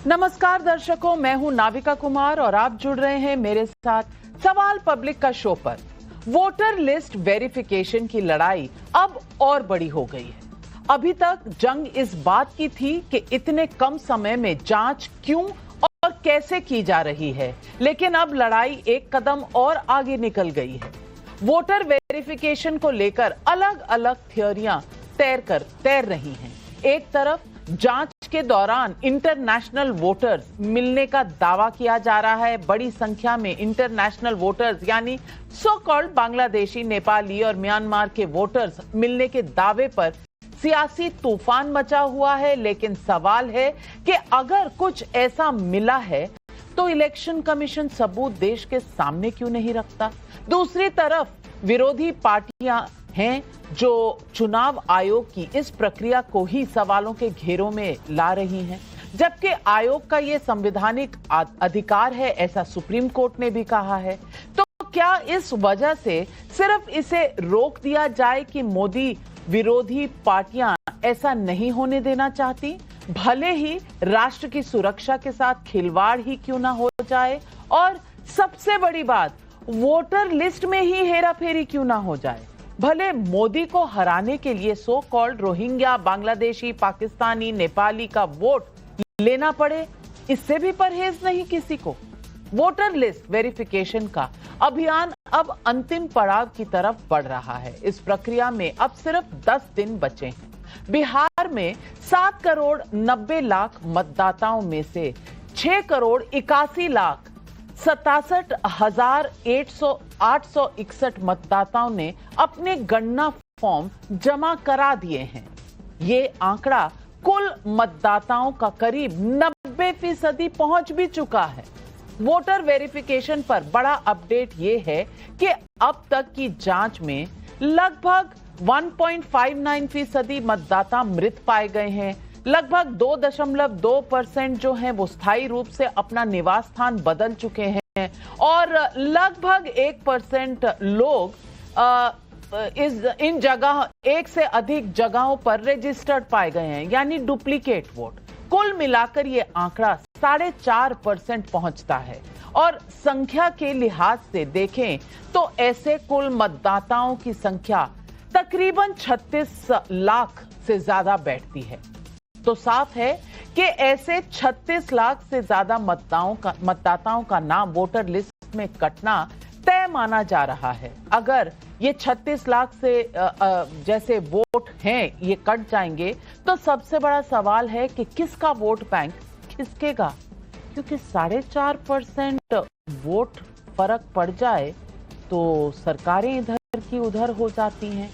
नमस्कार दर्शकों, मैं हूं नाविका कुमार और आप जुड़ रहे हैं मेरे साथ सवाल पब्लिक का शो पर। वोटर लिस्ट वेरिफिकेशन की लड़ाई अब और बड़ी हो गई है। अभी तक जंग इस बात की थी कि इतने कम समय में जांच क्यों और कैसे की जा रही है, लेकिन अब लड़ाई एक कदम और आगे निकल गई है। वोटर वेरिफिकेशन को लेकर अलग अलग थियोरियां तैर रही हैं। एक तरफ जांच के दौरान इंटरनेशनल वोटर्स मिलने का दावा किया जा रहा है। बड़ी संख्या में इंटरनेशनल वोटर्स यानी सो कॉल्ड बांग्लादेशी, नेपाली और म्यांमार के वोटर्स मिलने के दावे पर सियासी तूफान मचा हुआ है। लेकिन सवाल है कि अगर कुछ ऐसा मिला है तो इलेक्शन कमीशन सबूत देश के सामने क्यों नहीं रखता? दूसरी तरफ विरोधी पार्टियां हैं जो चुनाव आयोग की इस प्रक्रिया को ही सवालों के घेरों में ला रही हैं, जबकि आयोग का ये संवैधानिक अधिकार है, ऐसा सुप्रीम कोर्ट ने भी कहा है। तो क्या इस वजह से सिर्फ इसे रोक दिया जाए कि मोदी विरोधी पार्टियां ऐसा नहीं होने देना चाहती, भले ही राष्ट्र की सुरक्षा के साथ खिलवाड़ ही क्यों ना हो जाए, और सबसे बड़ी बात, वोटर लिस्ट में ही हेराफेरी क्यों ना हो जाए, भले मोदी को हराने के लिए so called Rohingya, Bangladeshi, Pakistani, Nepali का वोट लेना पड़े, इससे भी परहेज नहीं किसी को। वोटर लिस्ट वेरिफिकेशन का अभियान अब अंतिम पड़ाव की तरफ बढ़ रहा है। इस प्रक्रिया में अब सिर्फ 10 दिन बचे हैं। बिहार में 7 करोड़ 90 लाख मतदाताओं में से 6 करोड़ 81 लाख 67,861 मतदाताओं ने अपने गणना फॉर्म जमा करा दिए हैं। ये आंकड़ा कुल मतदाताओं का करीब 90% पहुंच भी चुका है। वोटर वेरिफिकेशन पर बड़ा अपडेट ये है कि अब तक की जांच में लगभग 1.59% मतदाता मृत पाए गए हैं। लगभग 2.2% जो हैं वो स्थायी रूप से अपना निवास स्थान बदल चुके हैं और लगभग 1% लोग इन जगह एक से अधिक जगहों पर रजिस्टर्ड पाए गए हैं, यानी डुप्लीकेट वोट। कुल मिलाकर ये आंकड़ा 4.5% पहुंचता है और संख्या के लिहाज से देखें तो ऐसे कुल मतदाताओं की संख्या तकरीबन 36 लाख से ज्यादा बैठती है। तो साफ है कि ऐसे 36 लाख से ज्यादा मतदाताओं का नाम वोटर लिस्ट में कटना तय माना जा रहा है। अगर ये 36 लाख से जैसे वोट हैं ये कट जाएंगे तो सबसे बड़ा सवाल है कि किसका वोट बैंक खिसकेगा, क्योंकि 4.5% वोट फर्क पड़ जाए तो सरकारें इधर की उधर हो जाती हैं।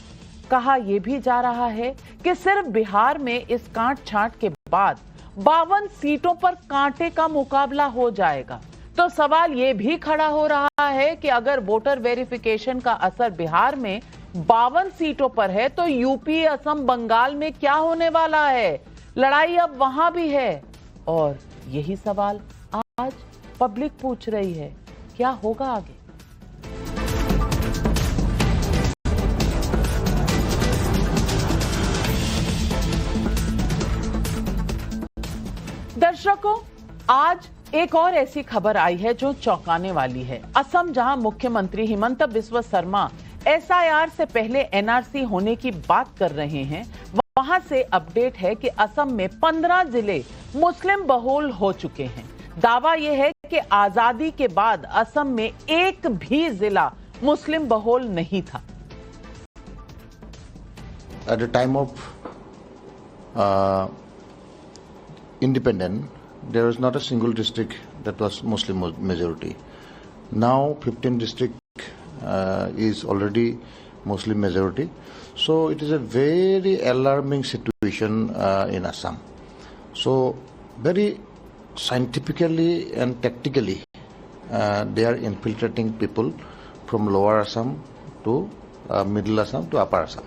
कहा यह भी जा रहा है कि सिर्फ बिहार में इस कांट छांट के बाद 52 सीटों पर कांटे का मुकाबला हो जाएगा। तो सवाल यह भी खड़ा हो रहा है कि अगर वोटर वेरिफिकेशन का असर बिहार में 52 सीटों पर है तो यूपी, असम, बंगाल में क्या होने वाला है? लड़ाई अब वहां भी है और यही सवाल आज पब्लिक पूछ रही है, क्या होगा आगे? दर्शकों, आज एक और ऐसी खबर आई है जो चौंकाने वाली है। असम, जहां मुख्यमंत्री हिमंत बिस्वा शर्मा एसआईआर से पहले एनआरसी होने की बात कर रहे हैं, वहां से अपडेट है कि असम में 15 जिले मुस्लिम बहुल हो चुके हैं। दावा यह है कि आजादी के बाद असम में एक भी जिला मुस्लिम बहुल नहीं था। At the time of independence, there was not a single district that was Muslim majority. Now 15 district is already Muslim majority. So it is a very alarming situation in Assam. So very scientifically and tactically they are infiltrating people from lower Assam to middle Assam to upper Assam.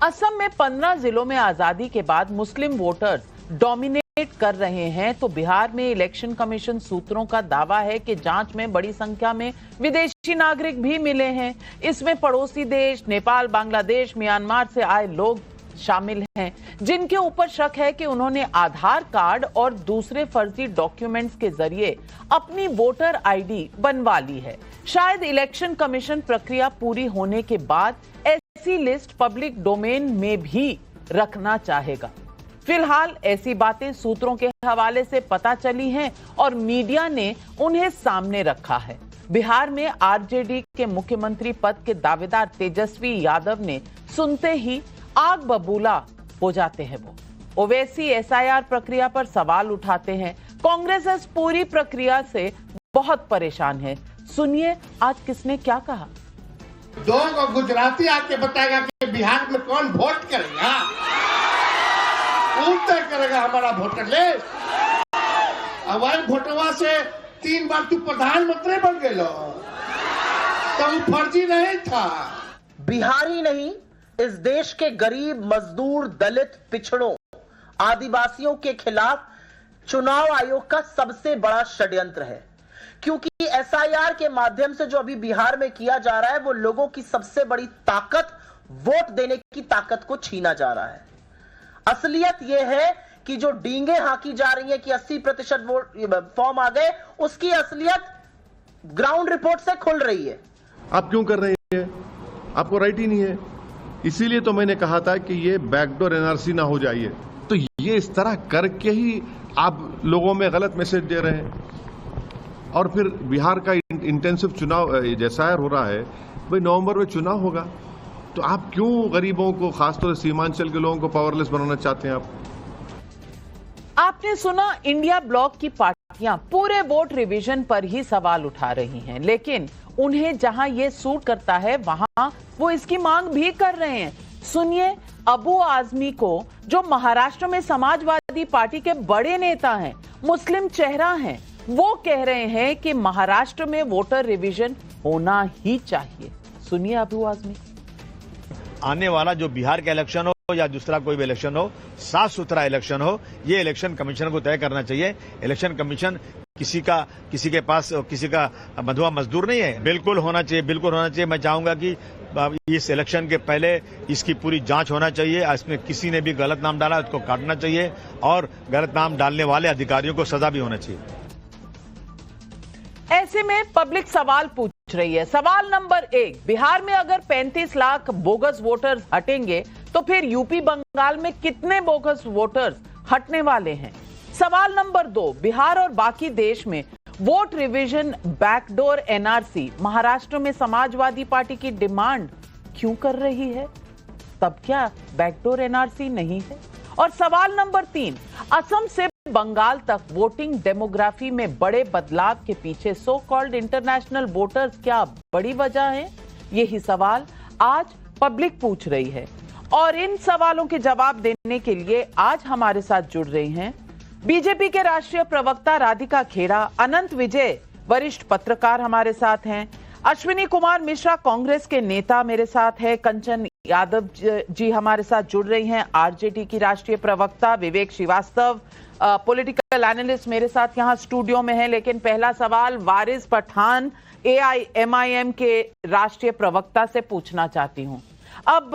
Assam में 15 जिलों में आजादी के बाद मुस्लिम voters dominate कर रहे हैं, तो बिहार में इलेक्शन कमीशन सूत्रों का दावा है कि जांच में बड़ी संख्या में विदेशी नागरिक भी मिले हैं। इसमें पड़ोसी देश नेपाल, बांग्लादेश, म्यांमार से आए लोग शामिल हैं, जिनके ऊपर शक है कि उन्होंने आधार कार्ड और दूसरे फर्जी डॉक्यूमेंट्स के जरिए अपनी वोटर आईडी बनवा ली है। शायद इलेक्शन कमीशन प्रक्रिया पूरी होने के बाद ऐसी लिस्ट पब्लिक डोमेन में भी रखना चाहेगा। फिलहाल ऐसी बातें सूत्रों के हवाले से पता चली हैं और मीडिया ने उन्हें सामने रखा है। बिहार में आरजेडी के मुख्यमंत्री पद के दावेदार तेजस्वी यादव ने सुनते ही आग बबूला हो जाते हैं। वो ओवैसी एसआईआर प्रक्रिया पर सवाल उठाते हैं। कांग्रेस इस पूरी प्रक्रिया से बहुत परेशान है। सुनिए आज किसने क्या कहा। दो गुजराती आके बताएगा कि बिहार में कौन वोट करेगा, कौन तय करेगा हमारा वोटर लिस्ट। अब वोटवा से 3 बार तू प्रधानमंत्री बन गए, तो वो फर्जी नहीं था। बिहारी नहीं, इस देश के गरीब, मजदूर, दलित, पिछड़ों, आदिवासियों के खिलाफ चुनाव आयोग का सबसे बड़ा षड्यंत्र है। क्योंकि एसआईआर के माध्यम से जो अभी बिहार में किया जा रहा है वो लोगों की सबसे बड़ी ताकत, वोट देने की ताकत को छीना जा रहा है। असलियत यह है कि जो डींगे हाकी जा रही है कि 80% वोट फॉर्म आ गए, उसकी असलियत ग्राउंड रिपोर्ट से खुल रही है। आप क्यों कर रहे हैं? आपको राइट ही नहीं है। इसीलिए तो मैंने कहा था कि ये बैकडोर एनआरसी ना हो जाइए। तो ये इस तरह करके ही आप लोगों में गलत मैसेज दे रहे हैं। और फिर बिहार का इंटेंसिव चुनाव जैसा हो रहा है, भाई नवंबर में चुनाव होगा, तो आप क्यों गरीबों को, खासतौर से सीमांचल के लोगों को पावरलेस बनाना चाहते हैं? आपने सुना, इंडिया ब्लॉक की पार्टियां पूरे वोट रिवीजन पर ही सवाल उठा रही हैं, लेकिन उन्हें जहां ये सूट करता है वहां वो इसकी मांग भी कर रहे हैं। सुनिए अबू आजमी को, जो महाराष्ट्र में समाजवादी पार्टी के बड़े नेता हैं, मुस्लिम चेहरा हैं, वो कह रहे हैं कि महाराष्ट्र में वोटर रिवीजन होना ही चाहिए। सुनिए अबू आजमी। आने वाला जो बिहार का इलेक्शन हो या दूसरा कोई भी इलेक्शन हो, साफ सुथरा इलेक्शन हो, ये इलेक्शन कमीशन को तय करना चाहिए। इलेक्शन कमीशन किसी के पास किसी का मधुआ मजदूर नहीं है। बिल्कुल होना चाहिए, बिल्कुल होना चाहिए। मैं चाहूंगा कि इस इलेक्शन के पहले इसकी पूरी जांच होना चाहिए। इसमें किसी ने भी गलत नाम डाला उसको काटना चाहिए और गलत नाम डालने वाले अधिकारियों को सजा भी होना चाहिए। ऐसे में पब्लिक सवाल पूछ रही है। सवाल नंबर 1, बिहार में अगर 35 लाख बोगस वोटर्स हटेंगे तो फिर यूपी बंगाल में कितने बोगस वोटर्स हटने वाले हैं। सवाल नंबर 2, बिहार और बाकी देश में vote revision, backdoor NRC Maharashtra में समाजवादी पार्टी की डिमांड क्यों कर रही है? तब क्या बैकडोर एनआरसी नहीं है? और सवाल नंबर 3, असम से बंगाल तक वोटिंग डेमोग्राफी में बड़े बदलाव के पीछे सो कॉल्ड इंटरनेशनल वोटर्स क्या बड़ी वजह है? यही सवाल आज पब्लिक पूछ रही है और इन सवालों के जवाब देने के लिए आज हमारे साथ जुड़ रही हैं बीजेपी के राष्ट्रीय प्रवक्ता राधिका खेड़ा, अनंत विजय वरिष्ठ पत्रकार हमारे साथ हैं, अश्विनी कुमार मिश्रा कांग्रेस के नेता मेरे साथ है, कंचन यादव जी हमारे साथ जुड़ रही हैं, आरजेडी की राष्ट्रीय प्रवक्ता, विवेक श्रीवास्तव पॉलिटिकल एनालिस्ट मेरे साथ यहां स्टूडियो में है। लेकिन पहला सवाल वारिस पठान एआईएमआईएम के राष्ट्रीय प्रवक्ता से पूछना चाहती हूं। अब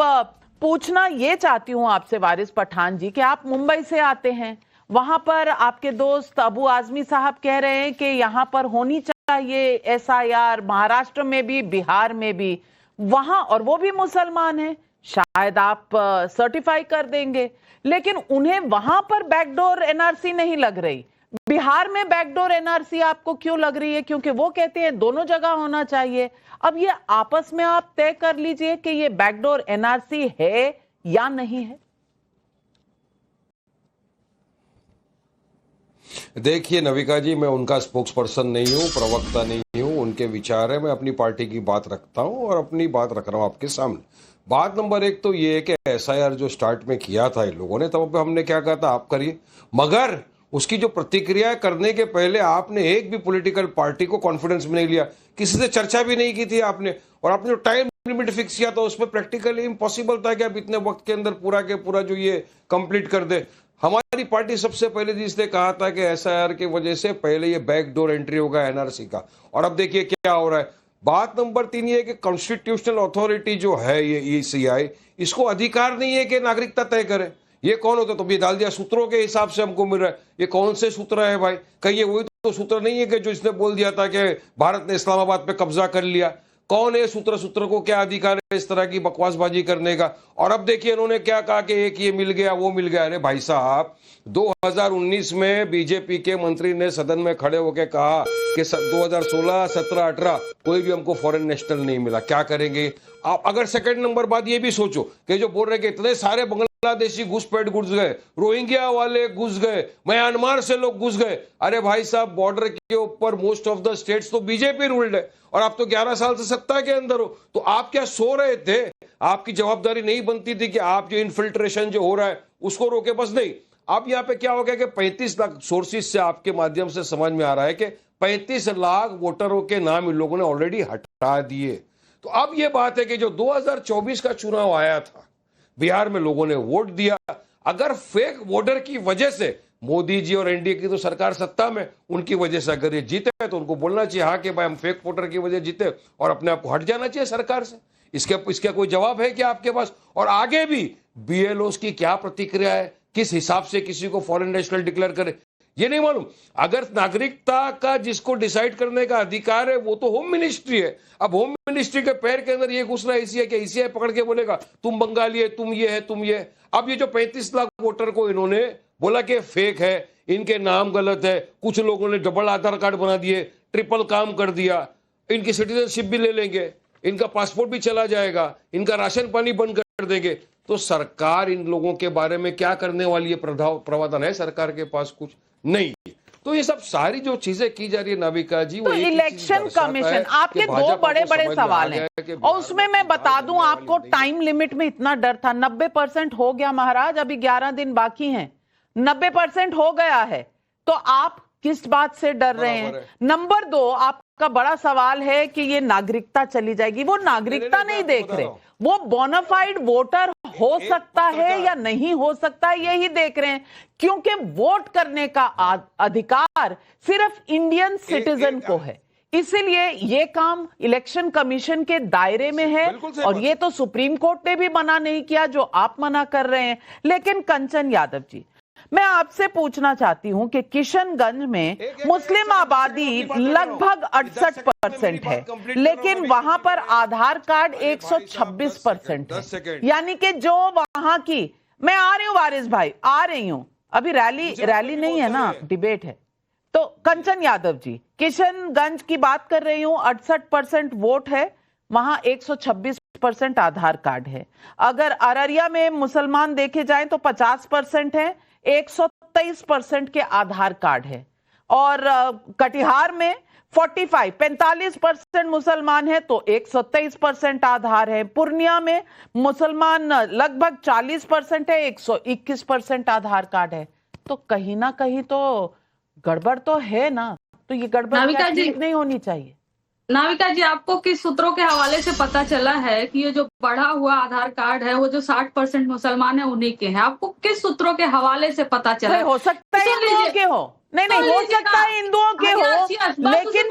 पूछना ये चाहती हूं आपसे वारिस पठान जी कि आप मुंबई से आते हैं, वहां पर आपके दोस्त अबू आजमी साहब कह रहे हैं कि यहां पर होनी चाहिए एसआईआर, महाराष्ट्र में भी, बिहार में भी, वहां, और वो भी मुसलमान हैं, शायद आप सर्टिफाई कर देंगे, लेकिन उन्हें वहां पर बैकडोर एनआरसी नहीं लग रही। बिहार में बैकडोर एनआरसी आपको क्यों लग रही है? क्योंकि वो कहते हैं दोनों जगह होना चाहिए। अब ये आपस में आप तय कर लीजिए कि ये बैकडोर एनआरसी है या नहीं है। देखिए नविका जी, मैं उनका स्पोक्स पर्सन नहीं हूँ, प्रवक्ता नहीं हूँ, उनके विचार है, मैं अपनी पार्टी की बात रखता हूँ और अपनी बात रख रहा हूँ आपके सामने। बात नंबर 1 तो ये है कि एसआईआर जो स्टार्ट में किया था इन लोगों ने, तब हमने क्या कहा था, आप करिए, मगर उसकी जो प्रतिक्रिया करने के पहले आपने एक भी पॉलिटिकल पार्टी को कॉन्फिडेंस में नहीं लिया, किसी से चर्चा भी नहीं की थी आपने, और आपने जो टाइम लिमिट फिक्स किया था उसमें प्रैक्टिकली इम्पॉसिबल था कि आप इतने वक्त के अंदर पूरा के पूरा जो ये कंप्लीट कर दे। हमारी पार्टी सबसे पहले जिसने कहा था कि एसआईआर की वजह से पहले ये बैकडोर एंट्री होगा एनआरसी का, और अब देखिए क्या हो रहा है, बात नंबर 3 ये है कि कॉन्स्टिट्यूशनल अथॉरिटी जो है ये ईसीआई, इसको अधिकार नहीं है कि नागरिकता तय करे। ये कौन होता? तो ये डाल दिया सूत्रों के हिसाब से हमको मिल रहा है। ये कौन से सूत्र है भाई? कहीं ये वही तो सूत्र नहीं है कि जो इसने बोल दिया था कि भारत ने इस्लामाबाद पे कब्जा कर लिया? कौन है सूत्र? सूत्र को क्या अधिकार है इस तरह की बकवासबाजी करने का? और अब देखिए इन्होंने क्या कहा कि एक ये मिल गया वो मिल गया। अरे भाई साहब, 2019 में बीजेपी के मंत्री ने सदन में खड़े होकर कहा कि 2016, 17, 18 कोई भी हमको फॉरेन नेशनल नहीं मिला, क्या करेंगे आप? अगर सेकंड नंबर बात ये भी सोचो कि जो बोल रहे कि इतने सारे बांग्लादेशी घुसपैठ घुस गए, रोहिंग्या वाले घुस गए, म्यांमार से लोग घुस गए। अरे भाई साहब, बॉर्डर के ऊपर मोस्ट ऑफ द स्टेट्स तो बीजेपी रूल्ड है और आप तो 11 साल से सत्ता के अंदर हो, तो आप क्या सो रहे थे? आपकी जवाबदारी नहीं बनती थी कि आप जो इन्फिल्ट्रेशन जो हो रहा है उसको रोके? बस नहीं। अब यहाँ पे क्या हो गया कि 35 लाख सोर्सेज से आपके माध्यम से समझ में आ रहा है कि 35 लाख वोटरों के नाम इन लोगों ने ऑलरेडी हटा दिए। तो अब ये बात है कि जो 2024 का चुनाव आया था, बिहार में लोगों ने वोट दिया। अगर फेक वोटर की वजह से मोदी जी और एनडीए की तो सरकार सत्ता में, उनकी वजह से अगर ये जीते तो उनको बोलना चाहिए हाँ कि भाई हम फेक वोटर की वजह जीते और अपने आप को हट जाना चाहिए सरकार से। इसका कोई जवाब है क्या आपके पास? और आगे भी बीएलओस की क्या प्रतिक्रिया है, किस हिसाब से किसी को फॉरेन नेशनल डिक्लेयर करे, ये नहीं मालूम। अगर नागरिकता का जिसको डिसाइड करने का अधिकार है वो तो होम मिनिस्ट्री है। अब होम मिनिस्ट्री के पैर के अंदर ये घुसना ईसीआई के, ईसीआई पकड़ के बोलेगा तुम बंगाली है, तुम ये है, तुम ये। अब ये जो 35 लाख वोटर को इन्होंने बोला कि फेक है, इनके नाम गलत है, कुछ लोगों ने डबल आधार कार्ड बना दिए, ट्रिपल काम कर दिया, इनकी सिटीजनशिप भी ले लेंगे, इनका पासपोर्ट भी चला जाएगा, इनका राशन पानी बंद कर देंगे, तो सरकार इन लोगों के बारे में क्या करने वाली है? प्रावधान है सरकार के पास? कुछ नहीं। तो ये सब सारी जो चीजें की जा रही है नाविका जी, तो इलेक्शन कमीशन, आपके दो बड़े बड़े सवाल हैं और उसमें मैं बता दूं आपको, टाइम लिमिट में इतना डर था। 90% हो गया महाराज, अभी 11 दिन बाकी हैं, 90% हो गया है, तो आप किस बात से डर रहे हैं? नंबर 2, आपका बड़ा सवाल है कि ये नागरिकता चली जाएगी। वो नागरिकता नहीं देख रहे, वो बोनाफाइड वोटर हो सकता है या नहीं हो सकता है यही देख रहे हैं, क्योंकि वोट करने का अधिकार सिर्फ इंडियन सिटीजन को है। इसीलिए ये काम इलेक्शन कमीशन के दायरे में है और ये तो सुप्रीम कोर्ट ने भी मना नहीं किया जो आप मना कर रहे हैं। लेकिन कंचन यादव जी, मैं आपसे पूछना चाहती हूं कि किशनगंज में मुस्लिम आबादी लगभग 68% है, लेकिन वहां पर आधार कार्ड 126% है। यानी कि जो वहां की, मैं आ रही हूं वारिस भाई, आ रही हूं, अभी रैली नहीं है ना, डिबेट है। तो कंचन यादव जी, किशनगंज की बात कर रही हूं, 68% वोट है, वहां 126% आधार कार्ड है। अगर अररिया में मुसलमान देखे जाएं तो 50% है, 123% के आधार कार्ड है। और कटिहार में 45% मुसलमान है तो 123% आधार है। पूर्णिया में मुसलमान लगभग 40% है, 121% आधार कार्ड है। तो कहीं ना कहीं तो गड़बड़ तो है ना, तो ये गड़बड़ नहीं होनी चाहिए। नाविका जी, आपको किस सूत्रों के हवाले से पता चला है कि ये जो बढ़ा हुआ आधार कार्ड है वो जो 60% मुसलमान है उन्हीं के हैं? आपको किस सूत्रों के हवाले से पता चला? हो सकता है हिंदुओं के हो, नहीं हो सकता है हिंदुओं के हो, लेकिन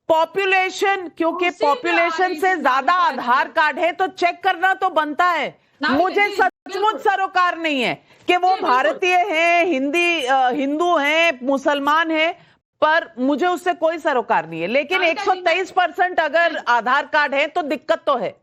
पॉपुलेशन क्योंकि पॉपुलेशन से ज्यादा आधार कार्ड है तो चेक करना तो बनता है। मुझे सचमुच सरोकार नहीं है कि वो भारतीय हैं, हिंदू हैं, मुसलमान हैं, पर मुझे उससे कोई सरोकार नहीं है। लेकिन 123% अगर आधार कार्ड है तो दिक्कत तो है।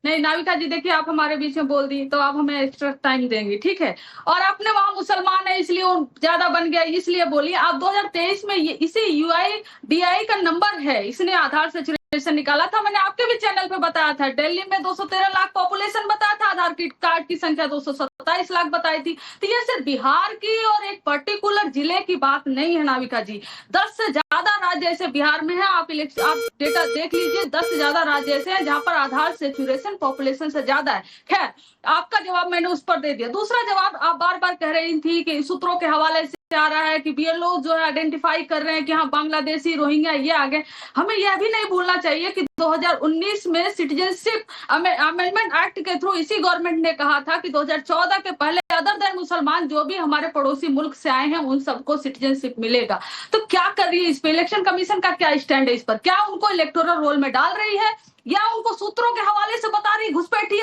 नहीं नाविका जी, देखिए आप हमारे बीच में बोल दी तो आप हमें एक्स्ट्रा टाइम देंगे, ठीक है? और आपने वहां मुसलमान है इसलिए वो ज्यादा बन गया इसलिए बोलिए। आप 2023 में इसे UIDAI का नंबर है, इसने आधार से निकाला था। मैंने आपके भी चैनल पे बताया था, दिल्ली में 213 लाख पॉपुलेशन बताया था, आधार कार्ड की संख्या 227 लाख बताई थी। तो ये सिर्फ बिहार की और एक पर्टिकुलर जिले की बात नहीं है नाविका जी। 10 से ज्यादा राज्य ऐसे बिहार में है, आप डेटा देख लीजिए, 10 से ज्यादा राज्य ऐसे हैं जहां पर आधार सेचुरेशन पॉपुलेशन से ज्यादा है। खैर, आपका जवाब मैंने उस पर दे दिया। दूसरा जवाब, आप बार बार कह रही थी कि सूत्रों के हवाले से आ रहा है कि बीएलओ जो है आइडेंटिफाई कर रहे हैं कि हाँ बांग्लादेशी रोहिंग्या ये आ गए। हमें यह भी नहीं भूलना चाहिए कि 2019 में सिटीजनशिप अमेंडमेंट एक्ट के थ्रू इसी गवर्नमेंट ने कहा था कि 2014 के पहले अदर देन मुसलमान जो भी हमारे पड़ोसी मुल्क से आए हैं उन सबको सिटीजनशिप मिलेगा। तो क्या कर रही है इस पे इलेक्शन कमीशन का, क्या स्टैंड है इस पर? क्या उनको इलेक्टोरल रोल में डाल रही है या उनको सूत्रों के हवाले से बता रही घुसपैठी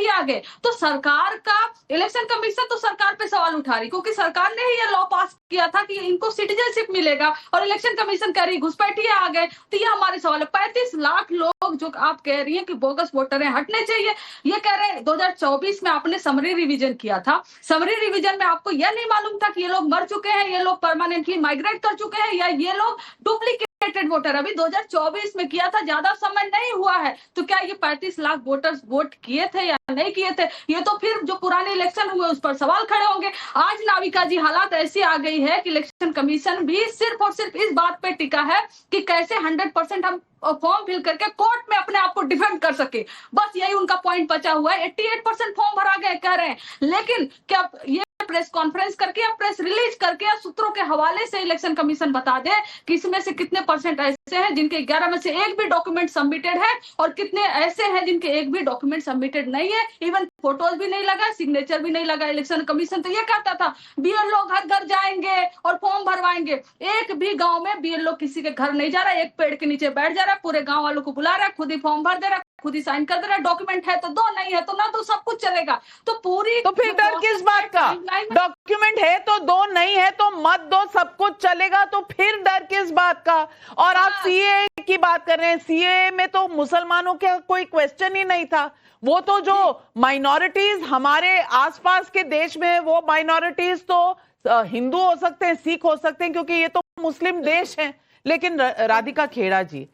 आगे? तो सरकार का इलेक्शन कमीशन तो सरकार पे सवाल उठा रही, क्योंकि सरकार ने ही ये लॉ पास किया था कि इनको सिटीजनशिप मिलेगा और इलेक्शन कमीशन कह रही घुसपैठी आ गए। तो ये हमारे सवाल है। 35 लाख लोग जो आप कह रही हैं कि बोगस वोटर हैं, हटने चाहिए, ये कह रहे हैं। 2024 में आपने समरी रिवीजन किया था, समरी रिवीजन में आपको यह नहीं मालूम था कि ये लोग मर चुके हैं, ये लोग परमानेंटली माइग्रेट कर चुके हैं, या ये लोग डुप्लीकेटेड वोटर? अभी 2024 में किया था, ज्यादा समय नहीं हुआ है। तो क्या ये 35 लाख वोटर्स वोट किए थे या नहीं किए थे? ये तो फिर जो पुराने इलेक्शन हुए उस पर सवाल खड़े होंगे। आज नाविका जी हालात ऐसी आ गई है कि इलेक्शन कमीशन भी सिर्फ और सिर्फ इस बात पे टिका है कि कैसे 100% हम फॉर्म फिल करके कोर्ट में अपने आप को डिफेंड कर सके। बस यही उनका पॉइंट बचा हुआ है। 88% फॉर्म भरा गए कह रहे हैं, लेकिन क्या ये प्रेस कॉन्फ्रेंस करके या प्रेस रिलीज करके या सूत्रों के हवाले से इलेक्शन कमीशन बता दे कि इसमें से कितने परसेंट ऐसे हैं जिनके 11 में से एक भी डॉक्यूमेंट सबमिटेड है और कितने ऐसे हैं जिनके एक भी डॉक्यूमेंट सबमिटेड नहीं है, इवन फोटोज भी नहीं लगा, सिग्नेचर भी नहीं लगा। इलेक्शन कमीशन तो ये कहता था बीएलओ घर घर जाएंगे और फॉर्म भरवाएंगे। एक भी गांव में बीएलओ किसी के घर नहीं जा रहा, एक पेड़ के नीचे बैठ जा रहा है, पूरे गांव वालों को बुला रहा है, खुद ही फॉर्म भर दे रहा है, खुद ही साइन कर दे रहा है। डॉक्यूमेंट है तो दो, नहीं है तो ना, तो सब कुछ चलेगा। तो पूरी तो फिर डर किस बात का? डॉक्यूमेंट है तो दो, नहीं है तो मत दो, सब कुछ चलेगा, तो फिर डर किस बात का? और आप सीए की बात कर रहे हैं, सीए में तो मुसलमानों का कोई क्वेश्चन ही नहीं था। वो तो जो माइनॉरिटीज हमारे आसपास के देश में है, वो माइनॉरिटीज तो हिंदू हो सकते हैं, सिख हो सकते हैं, क्योंकि ये तो मुस्लिम देश है। लेकिन राधिका खेड़ा जी,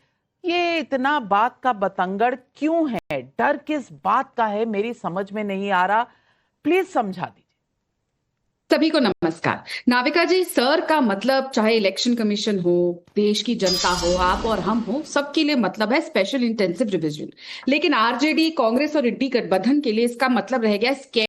ये इतना बात का बतंगड़ क्यों है? डर किस बात का है? मेरी समझ में नहीं आ रहा, प्लीज समझा दीजिए। सभी को नमस्कार। नाविका जी, सर का मतलब चाहे इलेक्शन कमीशन हो, देश की जनता हो, आप और हम हो, सबके लिए मतलब है स्पेशल इंटेंसिव रिवीजन। लेकिन आरजेडी, कांग्रेस और इंडी गठबंधन के लिए इसका मतलब रह गया स्कैर्ड,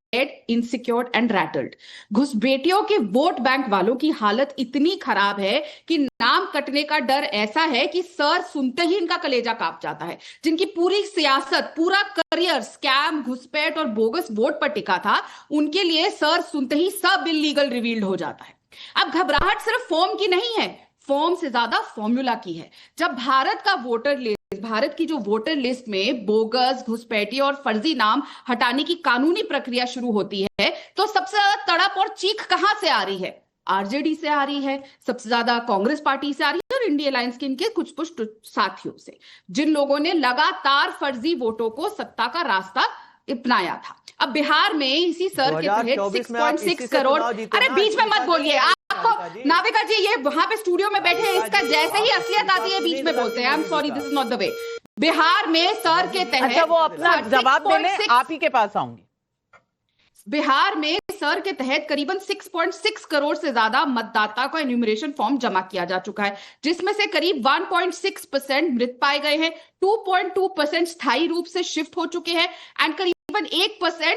इनसिक्योर्ड एंड रैटल्ड। घुसपैठियों के वोट बैंक वालों की हालत इतनी खराब है कि नाम कटने का डर ऐसा है कि सर सुनते ही इनका कलेजा कांप जाता है। जिनकी पूरी सियासत, पूरा करियर स्कैम, घुसपैठ और बोगस वोट पर टिका था, उनके लिए सर सुनते ही सब इल्लीगल रिवील्ड हो जाता है। अब घबराहट सिर्फ फॉर्म की नहीं है, फॉर्म से ज्यादा फॉर्मूला की है। जब भारत की जो वोटर लिस्ट में बोगस, घुसपैठी और फर्जी नाम हटाने की कानूनी प्रक्रिया शुरू होती है, तो सबसे ज्यादा तड़प और चीख कहां से आ रही है? आरजेडी से आ रही है, सबसे ज्यादा कांग्रेस पार्टी से आ रही है और इंडिया अलायंस के इनके कुछ साथियों से, जिन लोगों ने लगातार फर्जी वोटों को सत्ता का रास्ता अपनाया था। अब बिहार में इसी सर के तहत 6.6 करोड़, अरे बीच में मत बोलिए आपको, नाविका जी ये वहां पे स्टूडियो में बैठे हैं, इसका जैसे ही असलियत आती है बीच में बोलते हैं। I am sorry, this is not the way. Bihar में सर के तहत, अच्छा वो अपना जवाब देने आप ही के पास आऊंगी। बिहार में सर के तहत करीबन 6.6 करोड़ से ज्यादा मतदाता का एन्यूमरेशन फॉर्म जमा किया जा चुका है, जिसमें से करीब 1.6% मृत पाए गए हैं, 2.2% स्थायी रूप से शिफ्ट हो चुके हैं एंड करीबन 1%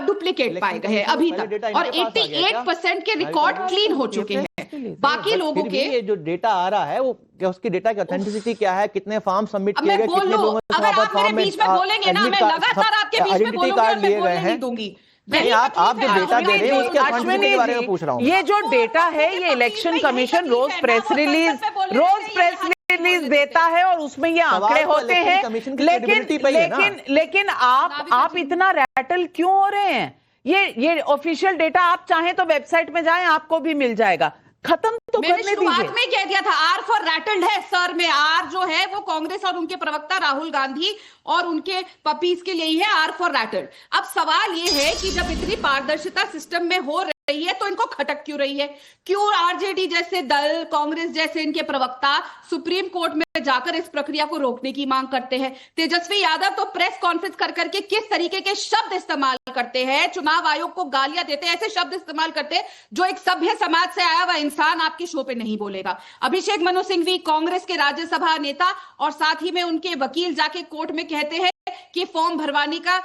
डुप्लीकेट पाए गए हैं अभी तक, और 88% के रिकॉर्ड क्लीन हो चुके हैं। बाकी लोगों के ये जो डेटा आ रहा है वो उसकी डेटा की ऑथेंटिसिटी क्या है, कितने फॉर्म सबमिट किए गए, कितने लोगों ने अगर आप मेरे बीच में बोलेंगे ना, मैं लगातार आपके बीच में बोलूंगी और मैं बोलने नहीं दूंगी। नहीं, आप जो डेटा दे रहे हैं उसके ऑथेंटिसिटी के बारे में पूछ रहा हूं। ये जो डेटा है, ये इलेक्शन कमीशन रोज प्रेस रिलीज देता है और उसमें ये आंकड़े होते हैं। लेकिन आप इतना रैटल क्यों हो रहे हैं? ये ऑफिशियल डेटा आप चाहें तो वेबसाइट में जाएं, आपको भी मिल जाएगा। खत्म तो करने दीजिए। शुरुआत में कह दिया था आर फॉर रैटल्ड है सर में, आर जो है वो कांग्रेस और उनके प्रवक्ता राहुल गांधी और उनके पपीज के लिए ही है, आर फॉर रैटल्ड। अब सवाल ये है कि जब इतनी पारदर्शिता सिस्टम में हो रही है तो इनको खटक क्यों रही है? क्यों आरजेडी जैसे दल, कांग्रेस जैसे इनके प्रवक्ता सुप्रीम कोर्ट में जाकर इस प्रक्रिया को रोकने की मांग करते हैं? तेजस्वी यादव तो प्रेस कॉन्फ्रेंस कर करके किस तरीके के शब्द इस्तेमाल करते हैं, चुनाव आयोग को गालियां देते हैं, ऐसे शब्द इस्तेमाल करते हैं जो एक सभ्य समाज से आया हुआ इंसान आपके शो पे नहीं बोलेगा। अभिषेक मनु सिंघवी कांग्रेस के राज्यसभा नेता और साथ ही में उनके वकील जाके कोर्ट में कहते हैं कि फॉर्म भरवाने का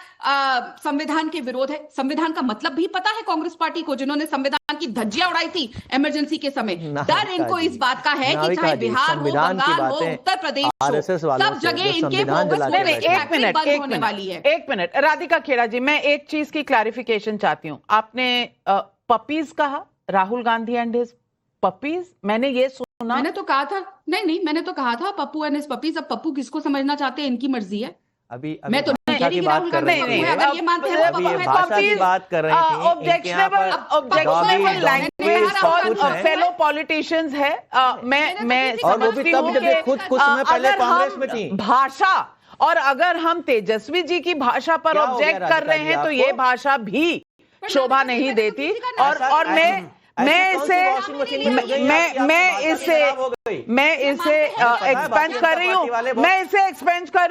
संविधान के विरोध है। संविधान का मतलब भी पता है कांग्रेस पार्टी को, जिन्होंने संविधान की धज्जियां उड़ाई थी इमरजेंसी के समय। नाविका डर इनको जी, इस बात का है कि नाविका चाहे जी, बिहार हो, संविधान की बंगाल हो, बातें उत्तर प्रदेश हो, RSS वालों सब से जगह जो इनके संविधान बोगस जला के वोटिंग बैठे हैं। फैक्ट्री बंद होने वाली है। एक मिनट राधिका खेड़ा जी, मैं एक चीज की क्लैरिफिकेशन चाहती हूँ। आपने पपीज कहा, Rahul Gandhi and his puppies, मैंने ये सुना। मैंने तो कहा था, नहीं मैंने तो कहा था पप्पू एंड हिज पपीज। अब पप्पू किसको समझना चाहते हैं इनकी मर्जी है। अभी मैं तो भाषा की बात कर रही नहीं, थी। अगर ये मानते हैं वो अभी ये पप्पू है, भाषा की बात कर रही थी। Objectionable language for fellow politicians है। मैं और वो भी समझती तब हूँ जब ये कि खुद कुछ समय पहले अगर कांग्रेस हम में थी। भाषा और अगर हम तेजस्वी जी की भाषा पर क्या हो गया ऑब्जेक्ट कर राधिका रहे जी हैं तो आपको? ये भाषा भी शोभा नहीं देती। और मैं इसे एक्सपेंड कर रही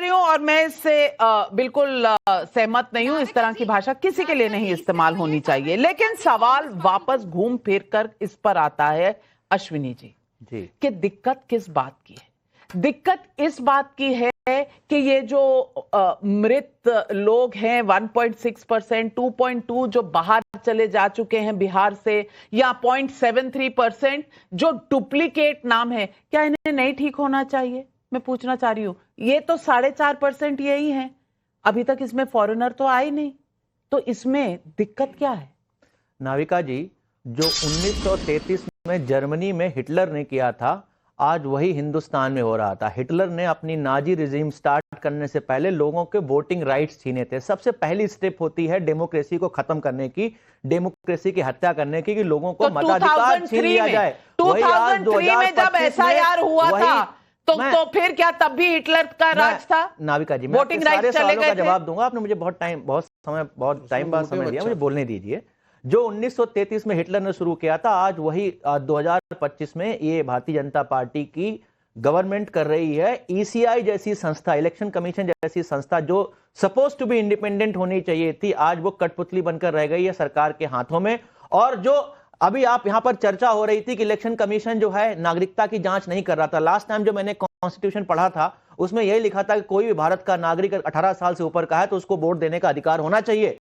हूँ, और मैं इससे बिल्कुल सहमत नहीं हूँ। इस तरह की भाषा किसी के लिए नहीं इस्तेमाल होनी चाहिए। लेकिन सवाल वापस घूम फिर कर इस पर आता है अश्विनी जी कि दिक्कत किस बात की है। दिक्कत इस बात की है कि ये जो मृत लोग हैं 1.6%, 2.2 जो बाहर चले जा चुके हैं बिहार से, या 0.73% जो डुप्लीकेट नाम है, क्या इन्हें नहीं ठीक होना चाहिए? मैं पूछना चाह रही हूं। ये तो 4.5% यही है, अभी तक इसमें फॉरेनर तो आए नहीं, तो इसमें दिक्कत क्या है? नाविका जी, जो 1933 में जर्मनी में हिटलर ने किया था, आज वही हिंदुस्तान में हो रहा था। हिटलर ने अपनी नाजी रिजीम स्टार्ट करने से पहले लोगों के वोटिंग राइट्स छीने थे। सबसे पहली स्टेप होती है डेमोक्रेसी को खत्म करने की, डेमोक्रेसी की हत्या करने की, कि लोगों को मताधिकार छीन लिया जाए। 2003 में जब SIR हुआ था तो फिर क्या तब भी हिटलर का राज था? नाविका जी, वोटिंग राइट्स चले गए थे। जवाब दूंगा। आपने मुझे बहुत टाइम बाद समय दिया, मुझे बोलने दीजिए। जो 1933 में हिटलर ने शुरू किया था, आज वही 2025 में ये भारतीय जनता पार्टी की गवर्नमेंट कर रही है। ECI जैसी संस्था, इलेक्शन कमीशन जैसी संस्था जो सपोज टू बी इंडिपेंडेंट होनी चाहिए थी, आज वो कठपुतली बनकर रह गई है सरकार के हाथों में। और जो अभी आप यहां पर चर्चा हो रही थी कि इलेक्शन कमीशन जो है नागरिकता की जांच नहीं कर रहा था। लास्ट टाइम जो मैंने कॉन्स्टिट्यूशन पढ़ा था उसमें यही लिखा था कि कोई भी भारत का नागरिक 18 साल से ऊपर का है तो उसको वोट देने का अधिकार होना चाहिए।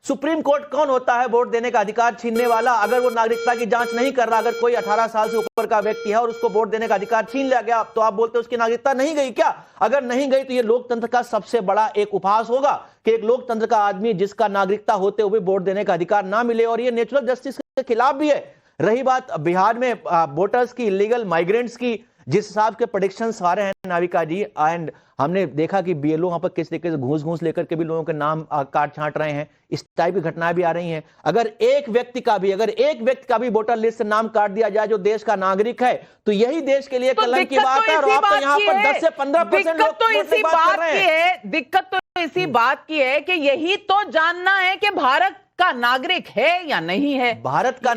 सुप्रीम कोर्ट कौन होता है वोट देने का अधिकार छीनने वाला? अगर वो नागरिकता की जांच नहीं कर रहा, अगर कोई 18 साल से ऊपर का व्यक्ति है और उसको वोट देने का अधिकार छीन लिया गया, तो आप बोलते उसकी नागरिकता नहीं गई क्या? अगर नहीं गई तो ये लोकतंत्र का सबसे बड़ा एक उपहास होगा कि एक लोकतंत्र का आदमी जिसका नागरिकता होते हुए वोट देने का अधिकार ना मिले, और ये नेचुरल जस्टिस के खिलाफ भी है। रही बात बिहार में वोटर्स की, इलीगल माइग्रेंट्स की, जिस हिसाब के प्रेडिक्शंस आ रहे हैं नाविका जी, एंड हमने देखा कि BLO वहां पर किस तरीके से घूस लेकर के भी लोगों के नाम काट छांट रहे हैं, इस टाइप की घटनाएं भी आ रही हैं। अगर एक व्यक्ति का भी वोटर लिस्ट से नाम काट दिया जाए जो देश का नागरिक है, तो यही देश के लिए कलंक की बात है। और आप तो यहाँ पर 10 से 15% लोग तो इसी बात की है, दिक्कत तो इसी बात की है कि यही तो जानना है कि भारत का नागरिक है या नहीं है। भारत का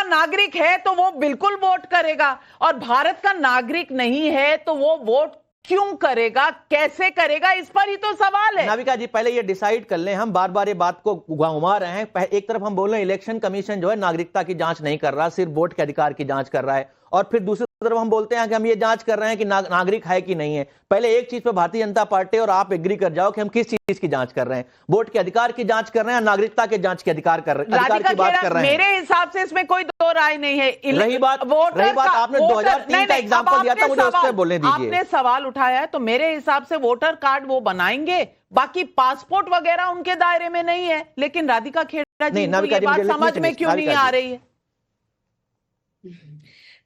नागरिक है तो वो बिल्कुल वोट करेगा, और भारत का नागरिक नहीं है तो वो वोट क्यों करेगा, कैसे करेगा, इस पर ही तो सवाल है। नाविका जी, पहले ये डिसाइड कर लें। हम बार बार ये बात को घुमा रहे हैं। एक तरफ हम बोल रहे हैं इलेक्शन कमीशन जो है नागरिकता की जांच नहीं कर रहा, सिर्फ वोट के अधिकार की जांच कर रहा है, और फिर दूसरी तरफ हम बोलते हैं कि हम ये जांच कर रहे हैं कि नागरिक है कि नहीं है। पहले एक चीज पे भारतीय जनता पार्टी और आप एग्री कर जाओ कि हम किस चीज की जांच कर रहे हैं, वोट के अधिकार की जांच कर रहे हैं, नागरिकता के जांच के अधिकार की बात कर रहे हैं। मेरे हिसाब से इसमें कोई दो राय नहीं है। रही बात आपने 2003 का एग्जांपल दिया था, मुझे उस पर बोलने दीजिए। आपने सवाल उठाया है तो मेरे हिसाब से वोटर कार्ड वो बनाएंगे, बाकी पासपोर्ट वगैरह उनके दायरे में नहीं है। लेकिन राधिका खेड़ा जी, ये बात समझ में क्यों नहीं आ रही है?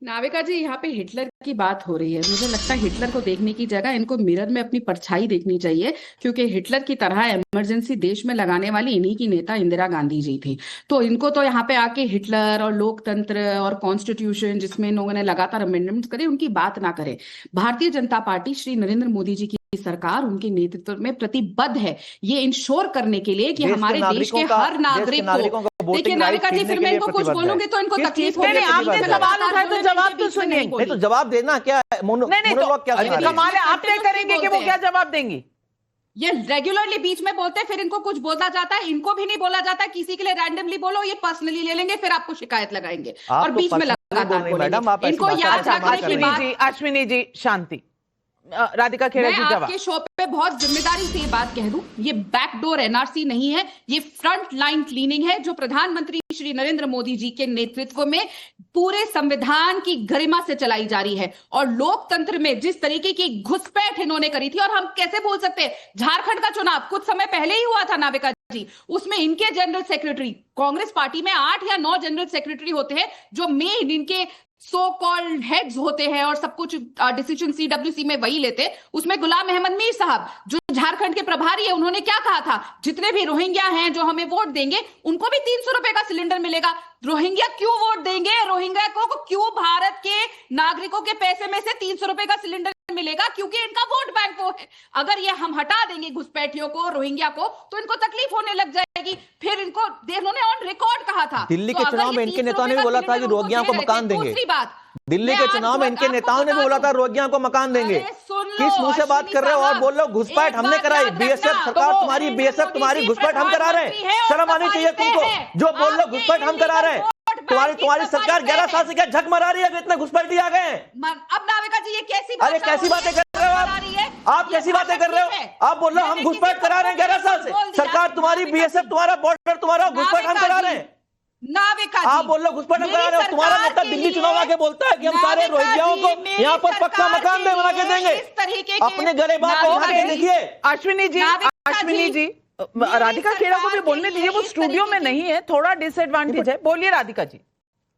नाविका जी, यहाँ पे हिटलर की बात हो रही है। मुझे लगता है हिटलर को देखने की जगह इनको मिरर में अपनी परछाई देखनी चाहिए, क्योंकि हिटलर की तरह इमरजेंसी देश में लगाने वाली इन्हीं की नेता इंदिरा गांधी जी थी। तो इनको तो यहाँ पे आके हिटलर और लोकतंत्र और कॉन्स्टिट्यूशन, जिसमें इन लोगों ने लगातार अमेंडमेंट्स करे, उनकी बात ना करे। भारतीय जनता पार्टी, श्री नरेंद्र मोदी जी की सरकार, उनके नेतृत्व में प्रतिबद्ध है ये इंश्योर करने के लिए कि हमारे देश के हर नागरिक को। देखिए नाविका जी, फिर मैं इनको कुछ बोलूंगी तो इनको तकलीफ होगी। आपने सवाल उठाया तो जवाब तो सुनिए। नहीं तो जवाब देना क्या है? कमाल है, आप तय करेंगे कि वो क्या जवाब देंगी। ये रेगुलरली बीच में बोलते हैं, फिर इनको कुछ बोला जाता है, इनको भी नहीं बोला जाता, किसी के लिए रैंडमली बोलो, ये पर्सनली ले लेंगे, फिर आपको शिकायत लगाएंगे और बीच में लगातार बोलेंगे। इनको याद रखने की बात। अश्विनी जी शांति, राधिका खेड़ा मैं जी जवाब। आपके शो पे बहुत जिम्मेदारी से ये बात कह दूं, ये बैकडोर एनआरसी नहीं है, ये फ्रंट लाइन क्लीनिंग है जो प्रधानमंत्री श्री नरेंद्र मोदी जी के नेतृत्व में पूरे संविधान की गरिमा से चलाई जा रही है। और लोकतंत्र में जिस तरीके की घुसपैठ इन्होंने करी थी, और हम कैसे भूल सकते हैं झारखंड का चुनाव कुछ समय पहले ही हुआ था नाविका जी, उसमें इनके जनरल सेक्रेटरी, कांग्रेस पार्टी में 8 या 9 जनरल सेक्रेटरी होते हैं जो मेन इनके सो कॉल्ड हेड्स होते हैं और सब कुछ डिसीजन सीडब्ल्यूसी में वही लेते हैं। उसमें गुलाम अहमद मीर साहब जो झारखंड के प्रभारी है, उन्होंने क्या कहा था, जितने भी रोहिंग्या हैं जो हमें वोट देंगे उनको भी 300 रुपए का सिलेंडर मिलेगा। रोहिंग्या क्यों वोट देंगे, रोहिंग्या को क्यों भारत के नागरिकों के पैसे में से 300 रुपए का सिलेंडर मिलेगा? क्योंकि इनका वोट बैंक वो है। अगर ये हम हटा देंगे घुसपैठियों को, रोहिंग्या को, तो इनको तकलीफ होने लग जाएगी। फिर इनको इन्होंने ऑन रिकॉर्ड कहा था दिल्ली के चुनाव में इनके नेताओं ने भी बोला था कि रोहिंग्या को मकान देंगे। दूसरी बात, दिल्ली के चुनाव में इनके नेताओं ने भी बोला था रोहिंग्या को मकान देंगे। किस मुंह से बात कर रहे हो? और बोल लो घुसपैठ हमने कराई, बीएसएफ सरकार तुम्हारी, बीएसएफ तुम्हारी, घुसपैठ हम करा रहे हैं। शर्म आनी चाहिए तुमको जो बोल लो घुसपैठ हम करा रहे हैं। तुम्हारी सरकार 11 साल से क्या झक मरा रही है कि इतने घुसपैठी आ गए हैं? अब नाविका जी ये कैसी अरे कैसी बातें कर रहे हो आप कैसी बातें कर रहे हो? आप बोल रहे हो हम घुसपैठ करा रहे हैं 11 साल से, सरकार तुम्हारी, बीएसएफ तुम्हारा, बॉर्डर तुम्हारा, घुसपैठ हम करा रहे हैं। नाविका जी आप बोल रहे हो घुसपैठ हम करा रहे हो। तुम्हारा नेता दिल्ली चुनाव आके बोलता है कि हम सारे रोहिंग्याओं को यहाँ पर पक्का मकान दे बना के देंगे। अपने गरीब बात को उठा के देखिए। अश्विनी जी राधिका खेड़ा को भी बोलने दीजिए, वो स्टूडियो में नहीं है, थोड़ा डिसएडवांटेज है। बोलिए राधिका जी।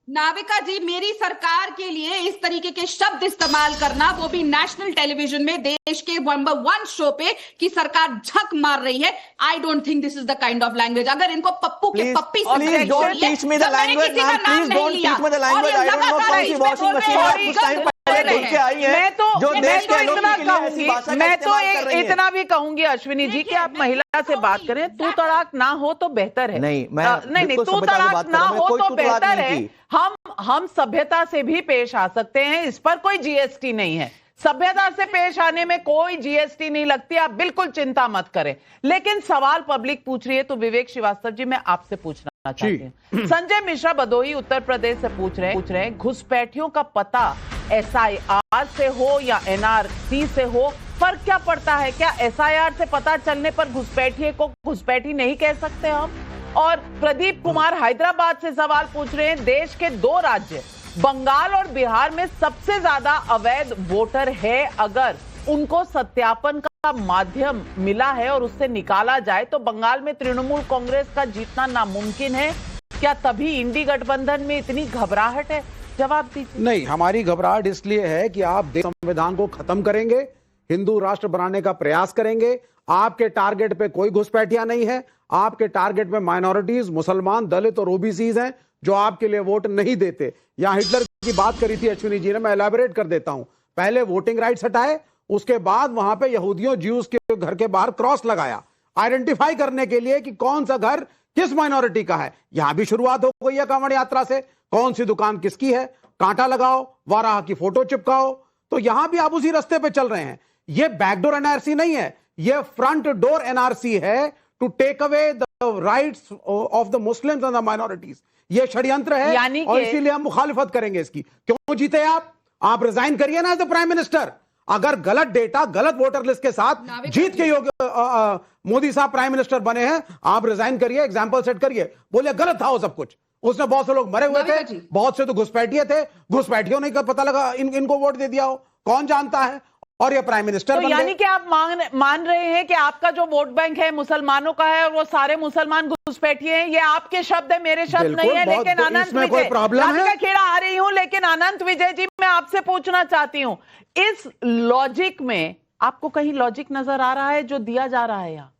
नाविका जी, मेरी सरकार के लिए इस तरीके के शब्द इस्तेमाल करना, वो भी नेशनल टेलीविजन में देश के नंबर 1 शो पे कि सरकार झक मार रही है, I don't think this is the kind of language. अगर इनको पप्पू के पप्पी से please don't teach me the language ma'am, please don't teach me the language. I don't know कौन सी वॉशिंग मशीन है कुछ टाइम पहले ढूंढ के आई है जो देश के लोगों के लिए ऐसी भाषा का इस्तेमाल कर रही है। इतना भी कहूंगी अश्विनी जी कि आप महिला से बात करें, तू तड़ाक ना हो तो बेहतर है। नहीं तू तड़ाक ना हो तो बेहतर है। हम सभ्यता से भी पेश आ सकते हैं, इस पर कोई जीएसटी नहीं है। सभ्यता से पेश आने में कोई जीएसटी नहीं लगती, आप बिल्कुल चिंता मत करें। लेकिन सवाल पब्लिक पूछ रही है तो विवेक श्रीवास्तव जी मैं आपसे पूछना चाहती हूँ। संजय मिश्रा भदोही उत्तर प्रदेश से पूछ रहे हैं घुसपैठियों का पता एसआईआर से हो या एनआरसी से हो, फर्क क्या पड़ता है? क्या एसआईआर से पता चलने पर घुसपैठिए को घुसपैठी नहीं कह सकते हम? और प्रदीप कुमार हैदराबाद से सवाल पूछ रहे हैं, देश के 2 राज्य बंगाल और बिहार में सबसे ज्यादा अवैध वोटर है, अगर उनको सत्यापन का माध्यम मिला है और उससे निकाला जाए तो बंगाल में तृणमूल कांग्रेस का जीतना नामुमकिन है, क्या तभी इंडी गठबंधन में इतनी घबराहट है? जवाब दीजिए। नहीं, हमारी घबराहट इसलिए है कि आप संविधान को खत्म करेंगे, हिंदू राष्ट्र बनाने का प्रयास करेंगे। आपके टारगेट पे कोई घुसपैठिया नहीं है, आपके टारगेट में माइनॉरिटीज, मुसलमान, दलित और ओबीसीज हैं जो आपके लिए वोट नहीं देते। यहां हिटलर की बात करी थी अश्विनी जी ने, मैं एलैबोरेट कर देता हूं। पहले वोटिंग राइट्स हटाए, उसके बाद वहां पे यहूदियों, ज्यूज के घर के बाहर क्रॉस लगाया, आइडेंटिफाई करने के लिए कि कौन सा घर किस माइनॉरिटी का है। यहां भी शुरुआत हो गई है कांवड़ यात्रा से, कौन सी दुकान किसकी है, कांटा लगाओ, वाराह की फोटो चिपकाओ। तो यहां भी आप उसी रास्ते पे चल रहे हैं। ये बैकडोर एनआरसी नहीं है, ये फ्रंट डोर एनआरसी है to take away the rights of the Muslims and the minorities. ये षड्यंत्र है और इसीलिए हम मुखालिफत करेंगे इसकी। क्यों जीते आप रिजाइन करिए ना एज द प्राइम मिनिस्टर। अगर गलत डेटा, गलत वोटर लिस्ट के साथ जीत के योग्य मोदी साहब प्राइम मिनिस्टर बने हैं, आप रिजाइन करिए, एग्जाम्पल सेट करिए, बोलिए गलत था वो सब कुछ। उसमें बहुत से लोग मरे हुए थे, बहुत से तो घुसपैठिए थे, घुसपैठियों ने पता लगा इनको वोट दे दिया हो, कौन जानता है, और ये प्राइम मिनिस्टर तो यानी कि आप मान रहे हैं कि आपका जो वोट बैंक है मुसलमानों का है और वो सारे मुसलमान घुसपैठिए हैं। ये आपके शब्द है, मेरे शब्द नहीं है। लेकिन अनंत विजय, राधिका खेड़ा आ रही हूं, लेकिन अनंत विजय जी मैं आपसे पूछना चाहती हूं, इस लॉजिक में आपको कहीं लॉजिक नजर आ रहा है जो दिया जा रहा है? यहाँ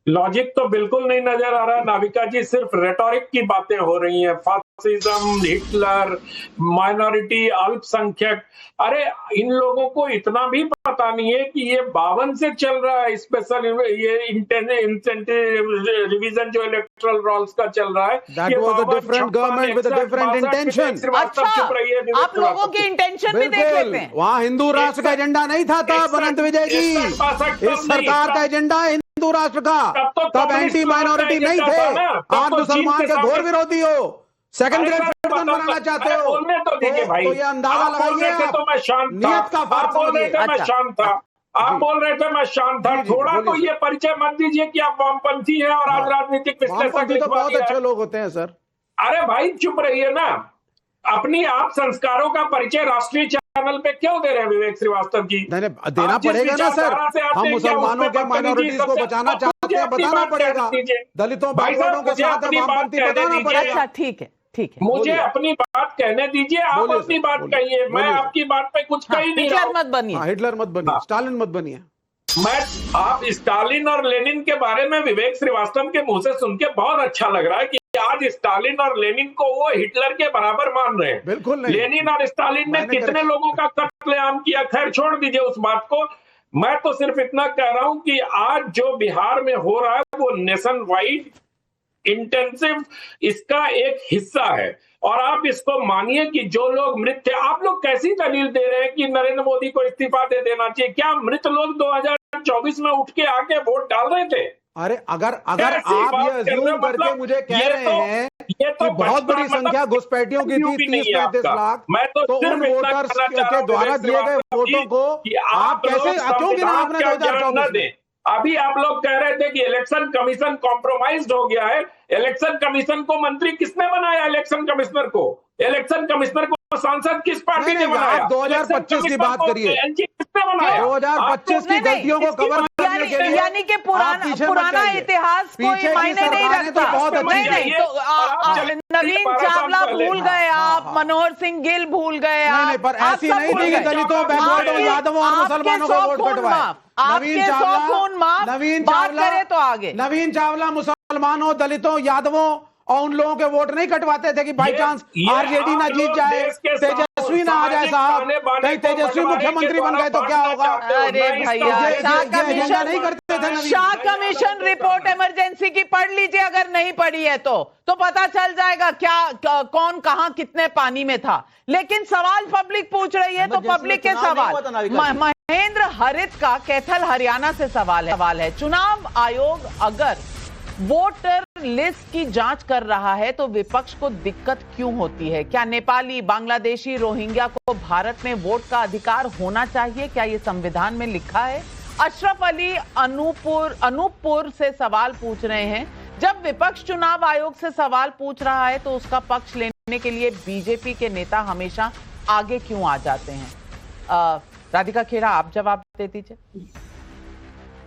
लॉजिक तो बिल्कुल नहीं नजर आ रहा नाविका जी, सिर्फ रेटोरिक की बातें हो रही हैं। फासिज्म, हिटलर, माइनॉरिटी, अल्पसंख्यक, अरे इन लोगों को इतना भी पता नहीं है कि ये 52 से चल रहा है स्पेशल ये इंसेंटिव रिवीजन जो इलेक्टोरल रोल्स का चल रहा है। That was a different government with a different intention. अच्छा, आप लोगों की इंटेंशन भी देख लेते हैं। वहाँ हिंदू राष्ट्र का एजेंडा नहीं था तब अनंत विजय जी, इस सरकार का एजेंडा है हिंदू राष्ट्र का। तब एंटी माइनॉरिटी नहीं थे, आप मुसलमान के घोर विरोधी हो। सेकंड अरे ग्रेड सर, सिटीजन बताओ, बनाना चाहते अरे हो बोलने तो दीजिए भाई। तो ये अंदाजा आप बोल लगाइए रहे थे तो मैं शांत था। नियत का आप फर्क बोल रहे थे मैं अच्छा। शांत था। आप जी। बोल रहे थे मैं शांत था। जी, जी, थोड़ा तो बोलिए ये परिचय मत दीजिए कि आप वामपंथी हैं और आज राजनीतिक विश्लेषक वामपंथी तो लिखवा बहुत दिया है। अच्छे लोग होते हैं सर। अरे भाई चुप रहिए ना। अपनी आप संस्कारों का परिचय राष्ट्रीय चैनल पे क्यों दे रहे हैं विवेक श्रीवास्तव जी? देना आप जिस पड़ेगा ना सर। विचारधारा से आते हम हैं, क्या मुसलमानों उसमें के माइनॉरिटीज को बदतमीजी बचाना सबसे- चाहते हैं, मुझे बताना अपनी बात पड़ेगा। कहने दीजिए। दलितों भाई साहब, बैकवर्डों के मुझे साथ है, अपनी बात वामपंथी कहने बताना दीजिए। पड़ेगा। अच्छा ठीक है ठीक है। मुझे बोलिए। अपनी बात कहने दीजिए। आप बोलिए अपनी सर, बात बोलिए। कहिए। मैं बोलिए सर। आपकी बात पे कुछ कह ही नहीं रहा हिटलर हूं। मत बनिए। हिटलर मत बनिए, स्टालिन मत बनिए। आप स्टालिन और लेनिन के बारे में विवेक श्रीवास्तव के मुंह से सुन के बहुत अच्छा लग रहा है कि आज स्टालिन और लेनिन को वो हिटलर के बराबर मान रहे हैं। बिल्कुल नहीं। लेनिन और स्टालिन ने मैंने कितने करेक्ट- लोगों का कत्लेआम किया। खैर छोड़ दीजिए उस बात को। मैं तो सिर्फ इतना कह रहा हूं कि आज जो बिहार में हो रहा है वो नेशन वाइड इंटेंसिव इसका एक हिस्सा है। और आप इसको मानिए कि जो लोग मृत थे, आप लोग कैसी दलील दे रहे हैं कि नरेंद्र मोदी को इस्तीफा दे देना चाहिए? क्या मृत लोग 2024 में उठ के आके वोट डाल रहे थे? अरे अगर कैसी आप बात ये कर रहे अज्यूम हो? करके मतलब मुझे कह ये रहे तो- हैं ये तो कि बहुत बड़ी बचपन संख्या मतलब घुसपैठियों की व्यू थी, भी नहीं है 30-35 आपका। लाख, मैं तो तो सिर्फ उन इतना वोटर्स कहना चाह रहा के हूं द्वारा विवेक दिए गए श्रीवास्तव जी वोटों को कि आप कैसे लोग क्यों गिना संविधान आपने का ज्ञान न 2024 दें। अभी आप लोग कह रहे थे कि इलेक्शन कमीशन कॉम्प्रोमाइज्ड हो गया है। इलेक्शन कमीशन को मंत्री किसने बनाया? इलेक्शन कमिश्नर को सांसद किस पार्टी ने बनाया? आप 2025 की बात करिए। किसने बनाया? 2025 की गलतियों को कवर करने के लिए यानी कि आप पुराना पीछे मत पुराना जाइए। इतिहास कोई पीछे की मायने नहीं सरकारें तो रखता। बहुत अच्छी नहीं नहीं हैं। तो नवीन 12 साल चावला पहले। भूल गए हाँ, आप, हाँ। मनोहर सिंह गिल भूल गए नहीं, आप। नहीं, पर आप ऐसी सब नहीं भूल थी कि गए। दलितों, बैकवर्डों, आपके- यादवों और आपके मुसलमानों को 100 वोट खून कटवाए। माफ, आपके 100 खून माफ, बात करें तो आगे। नवीन चावला मुसलमानों, दलितों, यादवों और उन लोगों के वोट नहीं कटवाते थे कि बाई चांस आरजेडी ना जीत जाए, तेजस्वी ना आ जाए साहब, कहीं तेजस्वी मुख्यमंत्री बन गए तो क्या होगा? अरे भैया, शाह एजेंडा नहीं करते थे नवीन। शाह कमीशन रिपोर्ट इमरजेंसी की पढ़ लीजिए, अगर नहीं पढ़ी है तो पता चल जाएगा क्या कौन कहां कितने पानी में था। लेकिन सवाल पब्लिक पूछ रही है तो पब्लिक के सवाल। महेंद्र हरित का कैथल हरियाणा से सवाल है, चुनाव आयोग अगर वोटर लिस्ट की जांच कर रहा है तो विपक्ष को दिक्कत क्यों होती है? क्या नेपाली, बांग्लादेशी, रोहिंग्या को भारत में वोट का अधिकार होना चाहिए? क्या यह संविधान में लिखा है? अशरफ अली अनूपपुर से सवाल पूछ रहे हैं, जब विपक्ष चुनाव आयोग से सवाल पूछ रहा है तो उसका पक्ष लेने के लिए बीजेपी के नेता हमेशा आगे क्यों आ जाते हैं? राधिका खेड़ा, आप जवाब दे दीजिए।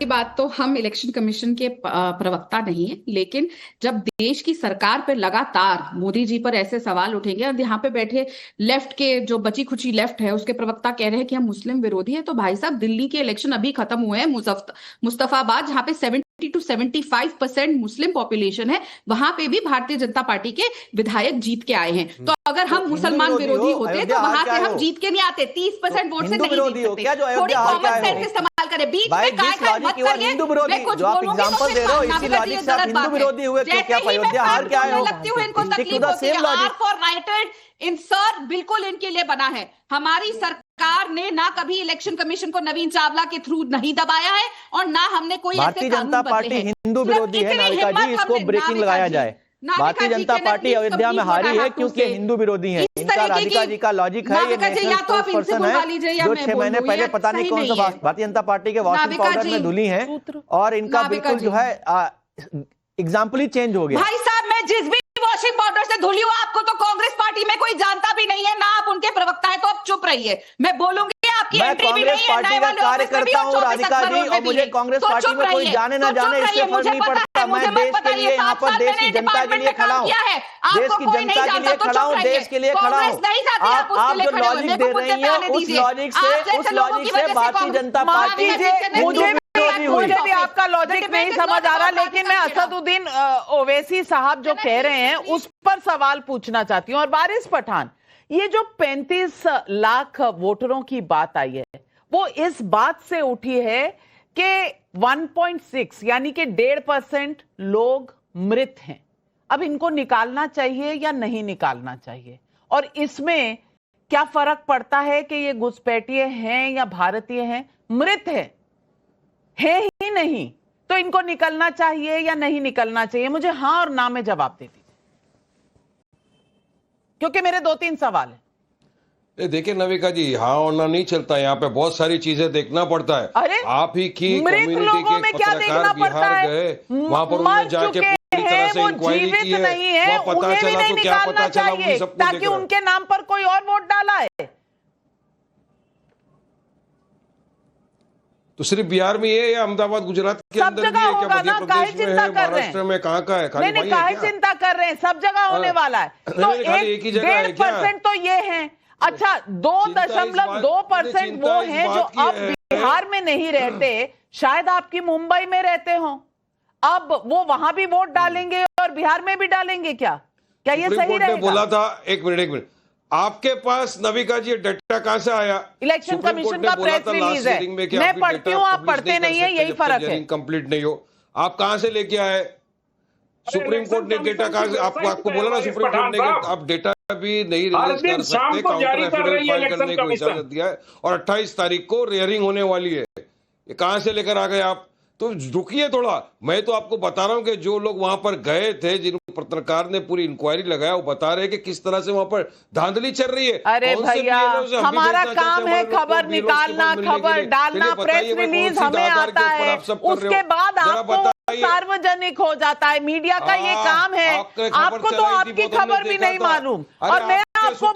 ये बात तो हम इलेक्शन कमीशन के प्रवक्ता नहीं है, लेकिन जब देश की सरकार पर लगातार मोदी जी पर ऐसे सवाल उठेंगे और यहाँ पे बैठे लेफ्ट के जो बची खुची लेफ्ट है उसके प्रवक्ता कह रहे हैं कि हम मुस्लिम विरोधी हैं, तो भाई साहब दिल्ली के इलेक्शन अभी खत्म हुए हैं, मुस्तफाबाद जहाँ पे 70 to 75% मुस्लिम पॉपुलेशन है, वहां पे भी भारतीय जनता पार्टी के विधायक जीत के आए हैं। तो अगर हम मुसलमान विरोधी होते तो वहां से हम जीत के नहीं आते, 30% वोट से नहीं जीत सकते। थोड़ी कॉमन सेंस इस्तेमाल करें, बीच में काय मत करिए। हिंदू विरोधी जो आप एग्जांपल दे रहे हो, इसी लॉजिक से आप हिंदू विरोधी हुए तो क्या अयोध्या हार के आए हो? लगती हूँ इनको तकलीफ होती है। आर फॉर राइटेड इंसर्ट बिल्कुल इनके लिए बना है। हमारी सरकार ने ना कभी इलेक्शन कमीशन को नवीन चावला के थ्रू नहीं दबाया है और ना हमने कोई भारतीय जनता पार्टी हिंदू विरोधी है नाविका जी, इसको ब्रेकिंग लगाया जाए। भारतीय जनता पार्टी अयोध्या में हारी है क्योंकि हिंदू विरोधी है। इनका राधिका जी का लॉजिक है, ये नेशनल स्पोक्सपर्सन है जो 6 महीने पहले पता नहीं कौन सा भारतीय जनता पार्टी के वॉशिंग पाउडर में धुली है और इनका बिल्कुल जो है एग्जाम्पल ही चेंज हो गया। भाई साहब, मैं जिस भी वॉशिंग पाउडर से धुली हूँ, आपको तो कांग्रेस पार्टी में कोई जानता भी नहीं है, ना आप उनके प्रवक्ता है, तो आप चुप रहिए। मैं बोलूंगी आपकी एंट्री भी नहीं है, पार्टी का कार्यकर्ता हूँ राधिका जी, और मुझे कांग्रेस पार्टी में कोई जाने ना जाने इससे फर्क नहीं पड़ता। मैं देश के लिए यहाँ पर देश की जनता के लिए खड़ा हूँ, देश की जनता के लिए खड़ा हूँ, देश के लिए खड़ा हूँ। आप जो लॉजिक दे रही है उस लॉजिक से भारतीय जनता पार्टी मुझे भी आपका लॉजिक नहीं समझ आ रहा, लेकिन मैं असदुद्दीन ओवैसी साहब जो कह रहे हैं उस पर सवाल पूछना चाहती हूँ। और वारिस पठान, ये जो 35 लाख वोटरों की बात आई है वो इस बात से उठी है कि 1.6 यानी कि 1.5% लोग मृत हैं। अब इनको निकालना चाहिए या नहीं निकालना चाहिए, और इसमें क्या फर्क पड़ता है कि ये घुसपैठिए हैं या भारतीय हैं? मृत है ही नहीं, तो इनको निकलना चाहिए या नहीं निकलना चाहिए? मुझे हाँ और ना में जवाब दे दीजिए। क्योंकि मेरे 2-3 सवाल है। देखिए नविका जी, हाँ और ना नहीं चलता, यहाँ पे बहुत सारी चीजें देखना पड़ता है। अरे आप ही की मृत कम्युनिटी लोगों के में क्या देखना पत्रकार पड़ता बिहार है? गए, वहां पर उन्होंने जाके पूरी तरह से वो इंक्वायरी जीवित की नहीं है, है, वहाँ पता उन्हें भी चला नहीं तो क्या निकालना पता चला, वो चाहिए सबको ताकि देख रहा है। उनके नाम पर कोई और वोट डाला है। तो सिर्फ बिहार में ये या अहमदाबाद गुजरात के सब अंदर भी जगह है क्या? होगा मध्य ना, प्रदेश काहे में चिंता है, कर रहे हैं? महाराष्ट्र में कहाँ का है? खाली नहीं वहीं नहीं, है काहे क्या? चिंता कर रहे हैं, सब जगह होने वाला है। तो नहीं, खाली एक ही जगह है क्या? 1.5% तो ये है। अच्छा, 2.2% वो हैं जो अब बिहार में नहीं रहते, शायद आपकी मुंबई में रहते हो, अब वो वहां भी वोट डालेंगे और बिहार में भी डालेंगे क्या? क्या ये सुप्रीम सही कोर्ट ने रहेगा? बोला था, एक मिनट, आपके पास नविका जी डेटा कहां से आया? इलेक्शन सुप्रीम कमीशन कोर्ट ने का बोला प्रेस था रिलीज लास्ट है। हीयरिंग में कि मैं आप पढ़ती डेटा हूँ, आप पब्लिश पढ़ते नहीं कर नहीं है, सकते यही जब तक फर्क है। hearing कंप्लीट नहीं हो। आप कहां से लेके आए? सुप्रीम कोर्ट ने डेटा कहां से, आपको बोला ना सुप्रीम कोर्ट ने कि आप डेटा भी नहीं रिलीज कर सकते, काउंटर एफिडेविट फाइल करने को इजाजत दिया है और 28 तारीख को हियरिंग होने वाली है। ये कहां से लेकर आ गए आप? तो रुकिए थोड़ा, मैं तो आपको बता रहा हूं कि जो लोग वहां पर गए थे, जिन पत्रकार ने पूरी इंक्वायरी लगाया, वो बता रहे हैं कि किस तरह से वहां पर धांधली चल रही है। अरे भैया, हमारा काम है खबर निकालना, खबर डालना, प्रेस रिलीज हमें आता है, उसके बाद आपको सार्वजनिक हो जाता है, मीडिया का ये काम है। आपको तो आपकी खबर भी नहीं मालूम। और मैं आपको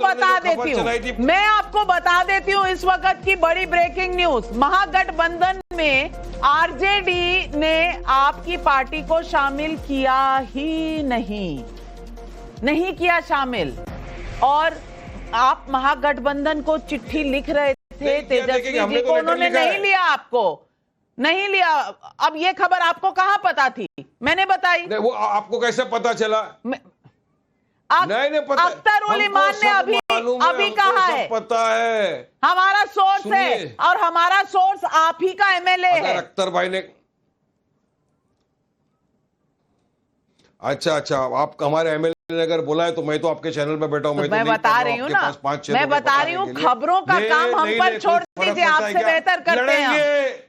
बता देती हूँ इस वक्त की बड़ी ब्रेकिंग न्यूज, महागठबंधन में आरजेडी ने आपकी पार्टी को शामिल किया ही नहीं किया शामिल। और आप महागठबंधन को चिट्ठी लिख रहे थे तेजस्वी जी को, उन्होंने नहीं लिया, आपको नहीं लिया। अब ये खबर आपको कहां पता थी? मैंने बताई। वो आपको कैसे पता चला? नहीं पता। अख्तर उल ईमान ने अभी कहा है, पता है, हमारा सोर्स है और हमारा सोर्स आप ही का एमएलए है। अख्तर भाई ने, अच्छा, आप हमारे एमएलए ने अगर बोला है तो मैं तो आपके चैनल पे बैठा हूं, मैं बता रही हूँ ना, मैं बता रही हूँ, खबरों का काम हम पर छोड़ दीजिए, आपसे बेहतर करते हैं।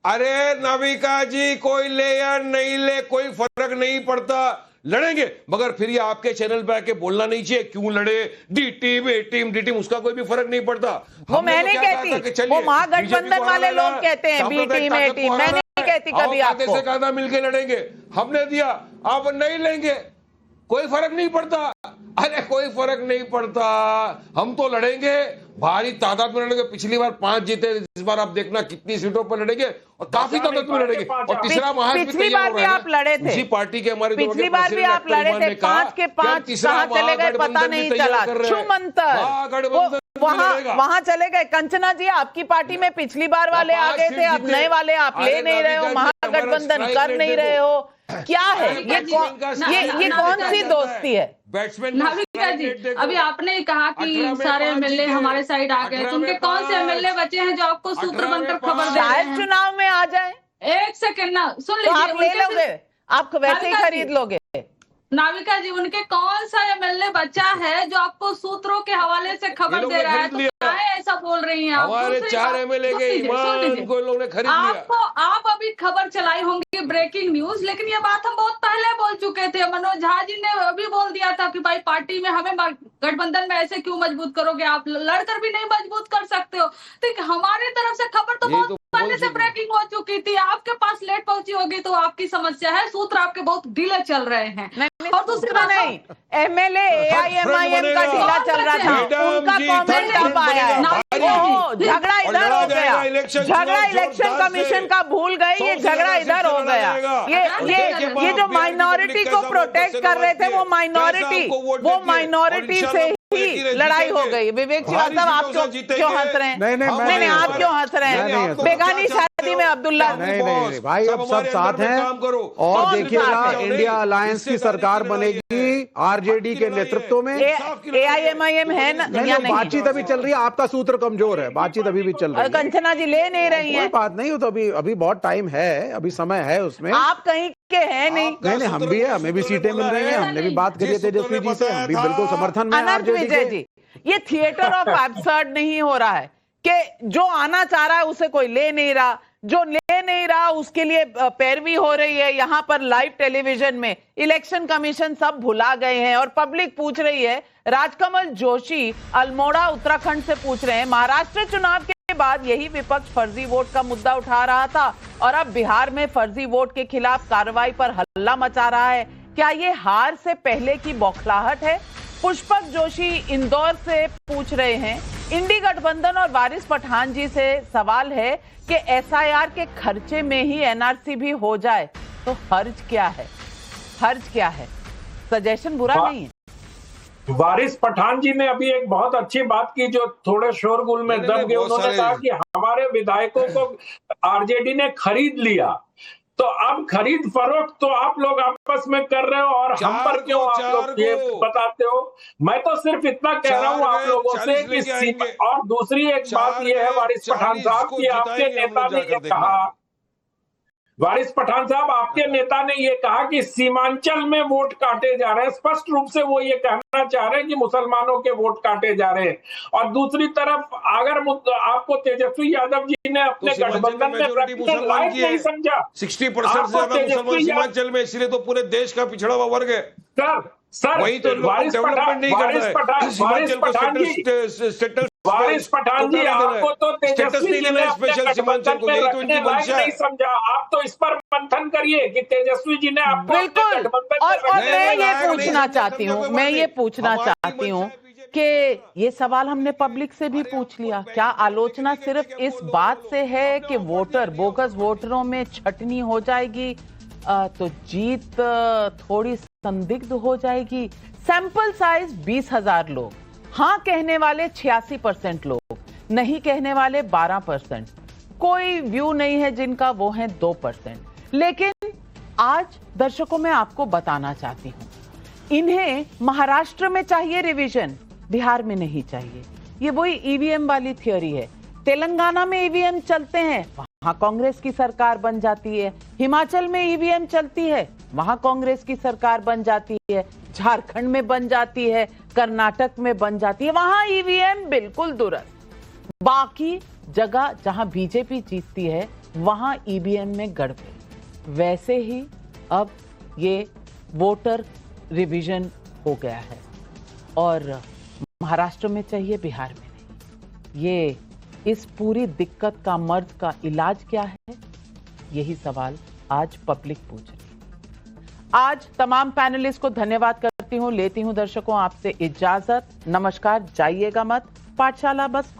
अरे नविका जी, कोई ले या नहीं ले कोई फर्क नहीं पड़ता, लड़ेंगे, मगर फिर ये आपके चैनल पे आके बोलना नहीं चाहिए क्यों लड़े, डी टीम ए टीम, उसका कोई भी फर्क नहीं पड़ता। वो मैं नहीं कहती, वो महागठबंधन वाले लोग कहते हैं बी टीम ए टीम, मैं नहीं कहती कभी आपको। से कायदा मिलके लड़ेंगे, हमने दिया, आप नहीं लेंगे, कोई फर्क नहीं पड़ता। अरे कोई फर्क नहीं पड़ता, हम तो लड़ेंगे, भारी तादाद में लड़ेंगे। पिछली बार 5 जीते, इस बार आप देखना कितनी सीटों पर लड़ेंगे और काफी तादाद में लड़ेंगे। और तीसरा महायुद्ध पिछली बार भी आप लड़े थे, उसी पार्टी के हमारे पिछली बार भी आप लड़े थे, 5 के 5 कहां चले गए पता नहीं चला। छुमंतर वहां चले गए। कंचना जी, आपकी पार्टी में पिछली बार वाले आ गए थे, अब नए वाले आप ले नहीं रहे हो, महागठबंधन कर नहीं रहे हो, क्या है ये कौन सी दोस्ती है? नाविका जी, अभी आपने कहा कि सारे एमएलए हमारे साइड आ गए, तो उनके कौन से एमएलए बचे हैं जो आपको सूत्र बनकर खबर दे रहे हैं? चुनाव में आ जाए। एक सेकंड ना, सुन लीजिए, आप ले लोगे, आप वैसे ही खरीद लोगे। नाविका जी, उनके कौन सा एमएलए बचा है जो आपको सूत्रों के हवाले से खबर दे रहा है? तो क्या ऐसा बोल रही हैं आप? हमारे 4 एमएलए के ईमान को लोगों ने खरीद लिया। आप अभी खबर चलाई होंगी ब्रेकिंग न्यूज, लेकिन ये बात हम बहुत पहले बोल चुके थे। मनोज झा जी ने अभी बोल दिया था कि भाई पार्टी में हमें गठबंधन में ऐसे क्यों मजबूत करोगे, आप लड़कर भी नहीं मजबूत कर सकते हो। तो हमारी तरफ से खबर तो बहुत पहले से ब्रेकिंग हो चुकी थी, आपके पास लेट पहुंची होगी तो आपकी समस्या है, सूत्र आपके बहुत ढीले चल रहे हैं। और दूसरी बात नहीं, एमएलए AIMIM का ढीला चल रहा था, उनका कमेंट अब आया है, झगड़ा इधर हो गया, झगड़ा इलेक्शन कमीशन का भूल गए, ये झगड़ा इधर हो गया। ये जो माइनॉरिटी को प्रोटेक्ट कर रहे थे, वो माइनॉरिटी से ही लड़ाई हो गई। विवेक श्रीवास्तव, आप क्यों हंस रहे हैं? नहीं, आप क्यों हंस रहे हैं? बेगानी शादी में अब्दुल्ला नहीं भाई, अब सब साथ हैं और देखिएगा इंडिया अलायंस की सरकार बनेगी आरजेडी के नेतृत्व में। AIMIM है ना? बातचीत अभी चल रही है, आपका सूत्र कमजोर है, बातचीत अभी भी चल रही है। कंचना जी ले नहीं रही है, कोई बात नहीं हो, तो अभी बहुत टाइम है, अभी समय है उसमें। आप कहीं के हैं नहीं, हम भी है, हमें भी सीटें मिल रही हैं, हमने भी बात करी तेजस्वी जी से, हम भी बिल्कुल समर्थन में। अनंत विजय जी, ये थिएटर ऑफ एब्सर्ड नहीं हो रहा है कि जो आना चाह रहा है उसे कोई ले नहीं रहा, जो ले नहीं रहा उसके लिए पैरवी हो रही है। यहां पर लाइव टेलीविजन में इलेक्शन कमीशन सब भुला गए हैं और पब्लिक पूछ रही है राजकमल जोशी अल्मोड़ा उत्तराखंड से पूछ रहे हैं, महाराष्ट्र चुनाव के बाद यही विपक्ष फर्जी वोट का मुद्दा उठा रहा था और अब बिहार में फर्जी वोट के खिलाफ कार्रवाई पर हल्ला मचा रहा है। क्या ये हार से पहले की बौखलाहट है? पुष्पक जोशी इंदौर से पूछ रहे हैं, इंडी गठबंधन और वारिस पठान जी से सवाल है कि एसआईआर के खर्चे में ही एनआरसी भी हो जाए तो हर्ज क्या है? हर्ज क्या है? सजेशन बुरा नहीं है। वारिस पठान जी ने अभी एक बहुत अच्छी बात की जो थोड़े शोरगुल में दब गए। उन्होंने कहा कि हमारे विधायकों को आरजेडी ने खरीद लिया, तो अब खरीद फरोख्त तो आप लोग आपस में कर रहे हो और हम पर क्यों आप लोग ये बताते हो? मैं तो सिर्फ इतना कह रहा हूँ आप लोगों से कि और दूसरी एक बात ये है वारिस पठान साहब कि आपके नेता ने ये कहा, वारिस पठान साहब आपके नेता ने ये कहा कि सीमांचल में वोट काटे जा रहे हैं। स्पष्ट रूप से वो ये कहना चाह रहे हैं कि मुसलमानों के वोट काटे जा रहे हैं। और दूसरी तरफ अगर आपको तेजस्वी यादव जी ने अपने गठबंधन में नहीं समझा, 60% से ज्यादा मुसलमान सीमांचल में, इसलिए तो पूरे देश का पिछड़ा हुआ वर्ग है सर। वही तो डेवलपमेंट नहीं कर रहा है। सीमांचल को वारिस पठान जी आपको तो तेजस्वी जी ने स्पेशल सीमांचल को, यही तो उनकी मंशा है। नहीं समझा, आप तो इस पर मंथन करिए कि तेजस्वी जी ने आपको बिल्कुल। और मैं ये पूछना चाहती हूँ कि ये सवाल हमने पब्लिक से भी पूछ लिया, क्या आलोचना सिर्फ इस बात से है कि बोगस वोटरों में छटनी हो जाएगी तो जीत थोड़ी संदिग्ध हो जाएगी? सैंपल साइज 20,000 लोग, हाँ कहने वाले 86% लोग, नहीं कहने वाले 12%, कोई व्यू नहीं है जिनका वो है 2%। लेकिन आज दर्शकों मैं आपको बताना चाहती हूं, इन्हें महाराष्ट्र में चाहिए रिवीजन, बिहार में नहीं चाहिए। ये वही ईवीएम वाली थ्योरी है। तेलंगाना में ईवीएम चलते हैं, वहां कांग्रेस की सरकार बन जाती है। हिमाचल में ईवीएम चलती है, वहां कांग्रेस की सरकार बन जाती है। झारखंड में बन जाती है, कर्नाटक में बन जाती है, वहां ईवीएम बिल्कुल दुरुस्त। बाकी जगह जहां बीजेपी जीतती है वहां ईवीएम में गड़बड़। वैसे ही अब ये वोटर रिवीजन हो गया है और महाराष्ट्र में चाहिए, बिहार में नहीं। ये इस पूरी दिक्कत का, मर्ज का इलाज क्या है? यही सवाल आज पब्लिक पूछ रही है। आज तमाम पैनलिस्ट को धन्यवाद करती हूं, लेती हूं दर्शकों आपसे इजाजत। नमस्कार, जाइएगा मत, पाठशाला बस